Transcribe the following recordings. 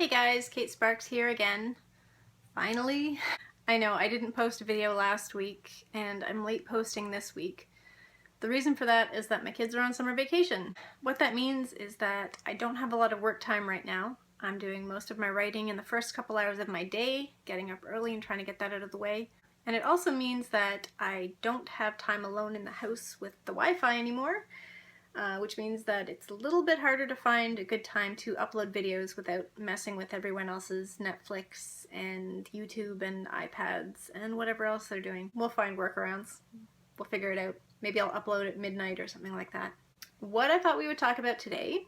Hey guys, Kate Sparks here again. Finally. I know I didn't post a video last week and I'm late posting this week. The reason for that is that my kids are on summer vacation. What that means is that I don't have a lot of work time right now. I'm doing most of my writing in the first couple hours of my day, getting up early and trying to get that out of the way. And it also means that I don't have time alone in the house with the Wi-Fi anymore. Which means that it's a little bit harder to find a good time to upload videos without messing with everyone else's Netflix and YouTube and iPads and whatever else they're doing. We'll find workarounds. We'll figure it out. Maybe I'll upload at midnight or something like that. What I thought we would talk about today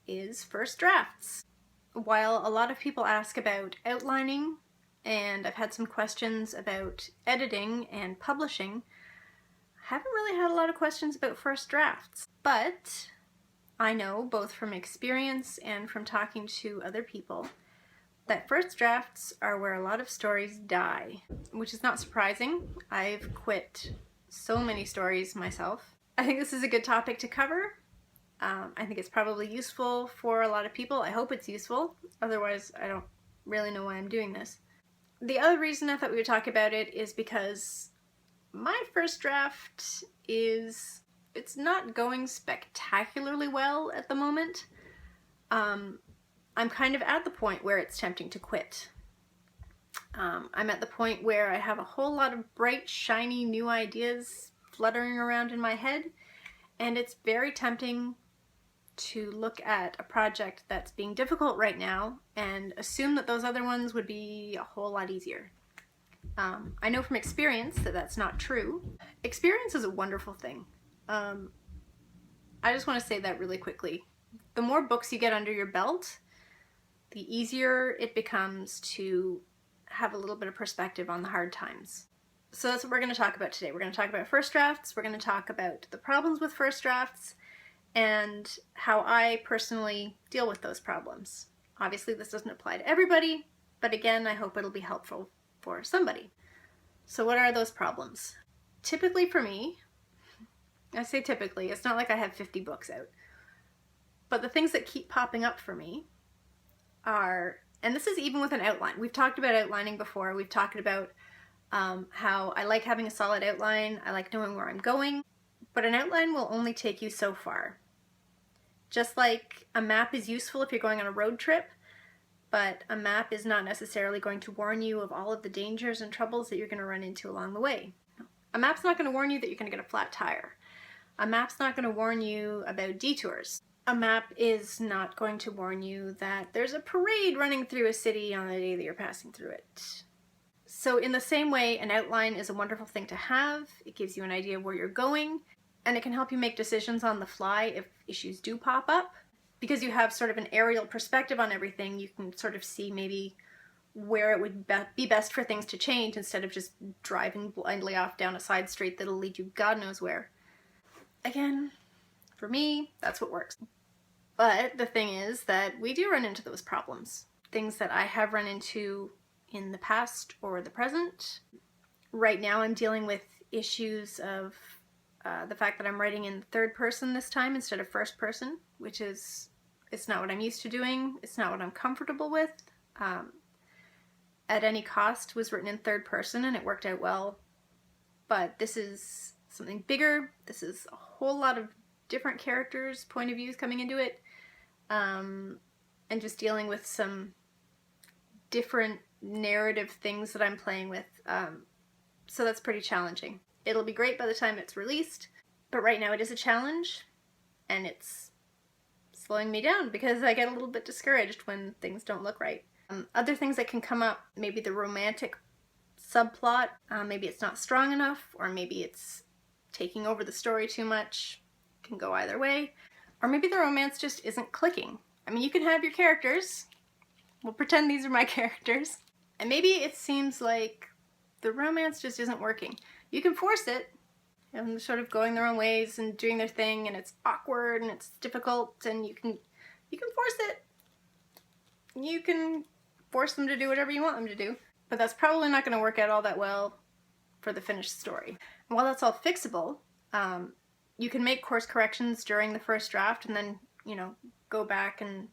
is first drafts. While a lot of people ask about outlining, and I've had some questions about editing and publishing, haven't really had a lot of questions about first drafts, but I know both from experience and from talking to other people that first drafts are where a lot of stories die, which is not surprising. I've quit so many stories myself. I think this is a good topic to cover. I think it's probably useful for a lot of people. I hope it's useful. Otherwise, I don't really know why I'm doing this. The other reason I thought we would talk about it is because my first draft it's not going spectacularly well at the moment. I'm kind of at the point where it's tempting to quit. I'm at the point where I have a whole lot of bright, shiny new ideas fluttering around in my head, and it's very tempting to look at a project that's being difficult right now and assume that those other ones would be a whole lot easier. I know from experience that that's not true. Experience is a wonderful thing. I just want to say that really quickly. The more books you get under your belt, the easier it becomes to have a little bit of perspective on the hard times. So that's what we're going to talk about today. We're going to talk about first drafts, we're going to talk about the problems with first drafts, and how I personally deal with those problems. Obviously this doesn't apply to everybody, but again, I hope it'll be helpful for somebody. So what are those problems? Typically for me, I say typically, it's not like I have 50 books out, but the things that keep popping up for me are, and this is even with an outline. We've talked about outlining before. We've talked about how I like having a solid outline. I like knowing where I'm going, but an outline will only take you so far. Just like a map is useful if you're going on a road trip, but a map is not necessarily going to warn you of all of the dangers and troubles that you're going to run into along the way. A map's not going to warn you that you're going to get a flat tire. A map's not going to warn you about detours. A map is not going to warn you that there's a parade running through a city on the day that you're passing through it. So in the same way, an outline is a wonderful thing to have. It gives you an idea of where you're going, and it can help you make decisions on the fly if issues do pop up. Because you have sort of an aerial perspective on everything, you can sort of see maybe where it would be best for things to change instead of just driving blindly off down a side street that'll lead you God knows where. Again, for me, that's what works. But the thing is that we do run into those problems. Things that I have run into in the past or the present. Right now I'm dealing with issues of the fact that I'm writing in third person this time instead of first person, which is, it's not what I'm used to doing. It's not what I'm comfortable with. At Any Cost was written in third person and it worked out well, but this is something bigger. This is a whole lot of different characters' point of views coming into it, and just dealing with some different narrative things that I'm playing with. So that's pretty challenging. It'll be great by the time it's released, but right now it is a challenge, and it's slowing me down because I get a little bit discouraged when things don't look right. Other things that can come up, maybe the romantic subplot, maybe it's not strong enough, or maybe it's taking over the story too much. It can go either way. Or maybe the romance just isn't clicking. I mean, you can have your characters. We'll pretend these are my characters. And maybe it seems like the romance just isn't working. You can force it, and sort of going their own ways and doing their thing, and it's awkward and it's difficult, and you can force it. You can force them to do whatever you want them to do, but that's probably not going to work out all that well for the finished story. And while that's all fixable, you can make course corrections during the first draft and then, you know, go back and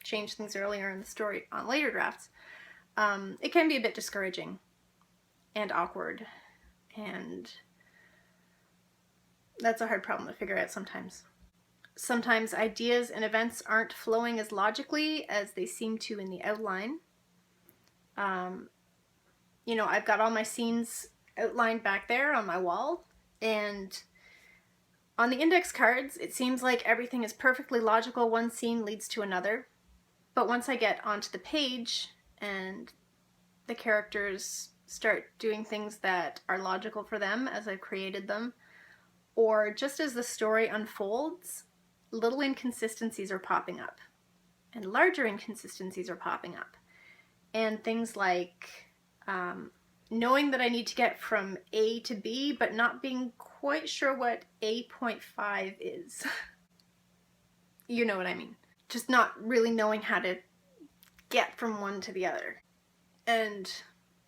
change things earlier in the story on later drafts, it can be a bit discouraging and awkward, and that's a hard problem to figure out sometimes. Sometimes ideas and events aren't flowing as logically as they seem to in the outline. You know, I've got all my scenes outlined back there on my wall, and on the index cards, it seems like everything is perfectly logical. One scene leads to another. But once I get onto the page and the characters start doing things that are logical for them as I've created them, or just as the story unfolds, little inconsistencies are popping up, and larger inconsistencies are popping up. And things like knowing that I need to get from A to B, but not being quite sure what A.5 is. You know what I mean. Just not really knowing how to get from one to the other. And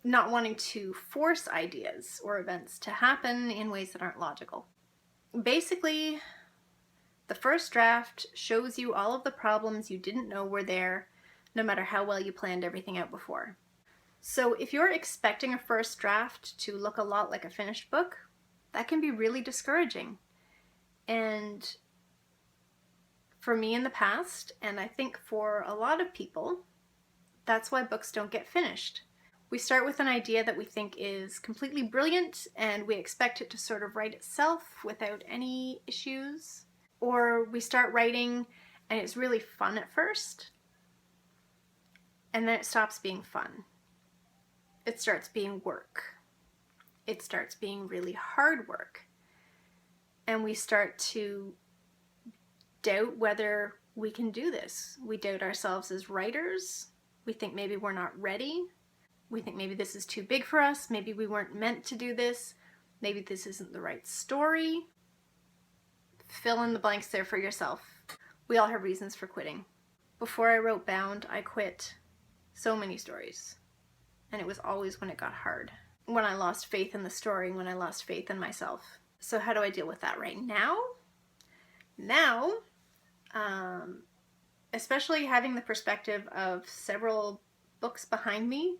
not wanting to force ideas or events to happen in ways that aren't logical. Basically, the first draft shows you all of the problems you didn't know were there, no matter how well you planned everything out before. So if you're expecting a first draft to look a lot like a finished book, that can be really discouraging. And for me in the past, and I think for a lot of people, that's why books don't get finished. We start with an idea that we think is completely brilliant, and we expect it to sort of write itself without any issues. Or we start writing and it's really fun at first, and then it stops being fun. It starts being work. It starts being really hard work. And we start to doubt whether we can do this. We doubt ourselves as writers. We think maybe we're not ready. We think maybe this is too big for us. Maybe we weren't meant to do this. Maybe this isn't the right story. Fill in the blanks there for yourself. We all have reasons for quitting. Before I wrote Bound, I quit so many stories. And it was always when it got hard. When I lost faith in the story, when I lost faith in myself. So how do I deal with that right now? Now, especially having the perspective of several books behind me,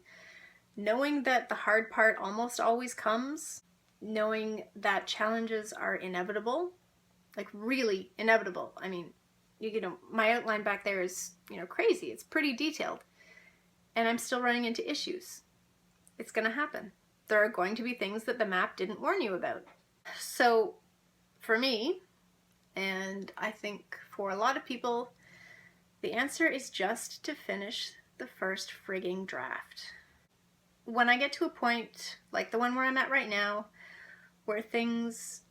knowing that the hard part almost always comes, knowing that challenges are inevitable, like really inevitable. I mean, you know, my outline back there is, you know, crazy. It's pretty detailed. And I'm still running into issues. It's going to happen. There are going to be things that the map didn't warn you about. So for me, and I think for a lot of people, the answer is just to finish the first frigging draft. When I get to a point like the one where I'm at right now, where things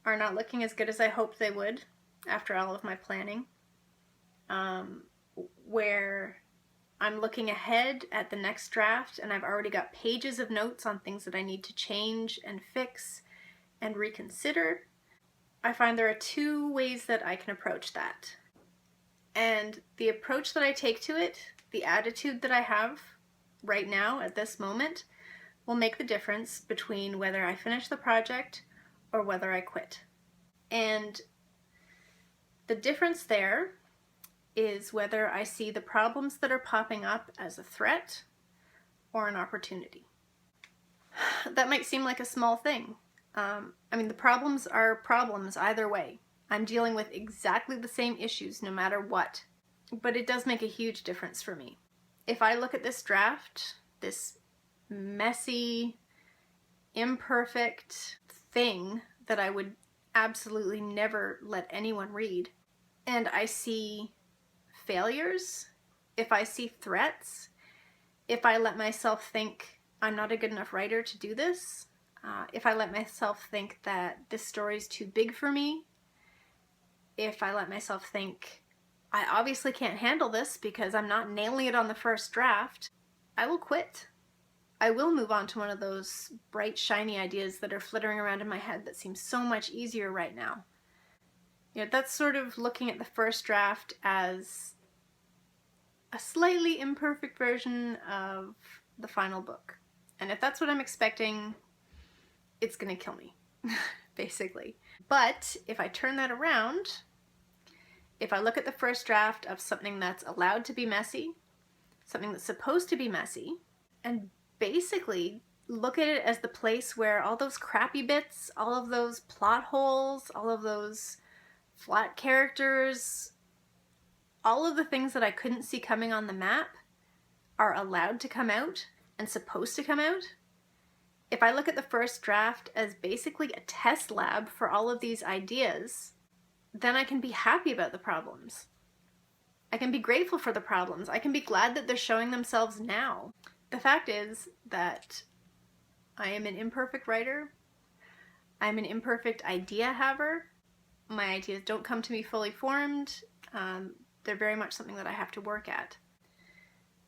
are not looking as good as I hoped they would after all of my planning, where I'm looking ahead at the next draft and I've already got pages of notes on things that I need to change and fix and reconsider, I find there are two ways that I can approach that. And the approach that I take to it, the attitude that I have right now at this moment, will make the difference between whether I finish the project or whether I quit. And the difference there is whether I see the problems that are popping up as a threat or an opportunity. That might seem like a small thing. I mean, the problems are problems either way. I'm dealing with exactly the same issues no matter what. But it does make a huge difference for me. If I look at this draft, this messy, imperfect thing that I would absolutely never let anyone read, and I see failures, if I see threats, if I let myself think I'm not a good enough writer to do this, if I let myself think that this story's too big for me, if I let myself think I obviously can't handle this because I'm not nailing it on the first draft, I will quit. I will move on to one of those bright, shiny ideas that are flittering around in my head that seems so much easier right now. You know, that's sort of looking at the first draft as a slightly imperfect version of the final book. And if that's what I'm expecting, it's gonna kill me, basically. But if I turn that around If I look at the first draft of something that's allowed to be messy, something that's supposed to be messy, and basically look at it as the place where all those crappy bits, all of those plot holes, all of those flat characters, all of the things that I couldn't see coming on the map are allowed to come out and supposed to come out. If I look at the first draft as basically a test lab for all of these ideas, then I can be happy about the problems. I can be grateful for the problems. I can be glad that they're showing themselves now. The fact is that I am an imperfect writer. I'm an imperfect idea haver. My ideas don't come to me fully formed. They're very much something that I have to work at.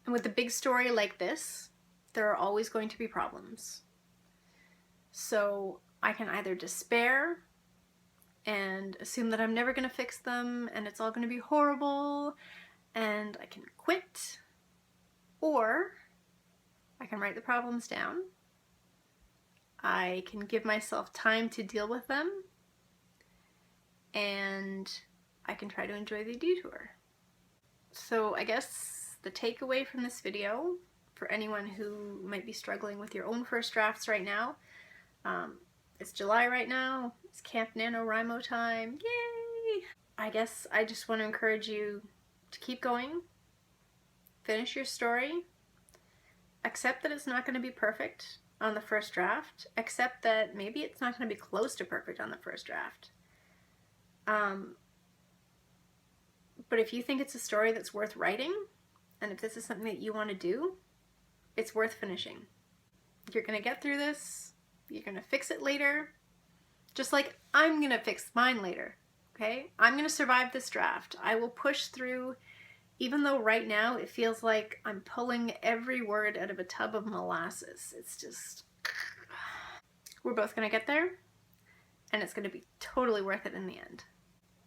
And with a big story like this, there are always going to be problems. So I can either despair and assume that I'm never going to fix them and it's all going to be horrible and I can quit, or I can write the problems down. I can give myself time to deal with them, and I can try to enjoy the detour. So I guess the takeaway from this video, for anyone who might be struggling with your own first drafts right now, it's July right now, it's Camp NaNoWriMo time, yay! I guess I just want to encourage you to keep going, finish your story, accept that it's not going to be perfect on the first draft, accept that maybe it's not going to be close to perfect on the first draft. But if you think it's a story that's worth writing, and if this is something that you want to do, it's worth finishing. You're going to get through this, you're going to fix it later, just like I'm going to fix mine later, okay? I'm going to survive this draft. I will push through, even though right now it feels like I'm pulling every word out of a tub of molasses. It's just, we're both going to get there, and it's going to be totally worth it in the end.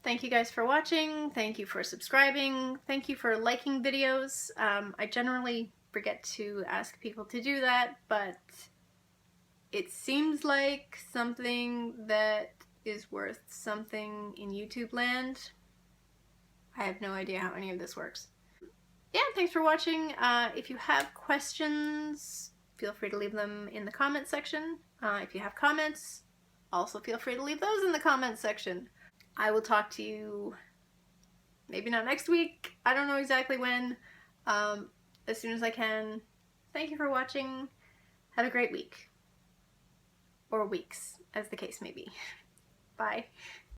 Thank you guys for watching. Thank you for subscribing. Thank you for liking videos. I generally forget to ask people to do that, but it seems like something that is worth something in YouTube land. I have no idea how any of this works. Yeah, thanks for watching. If you have questions, feel free to leave them in the comment section. If you have comments, also feel free to leave those in the comment section. I will talk to you maybe not next week. I don't know exactly when. As soon as I can. Thank you for watching. Have a great week. Or weeks, as the case may be. Bye.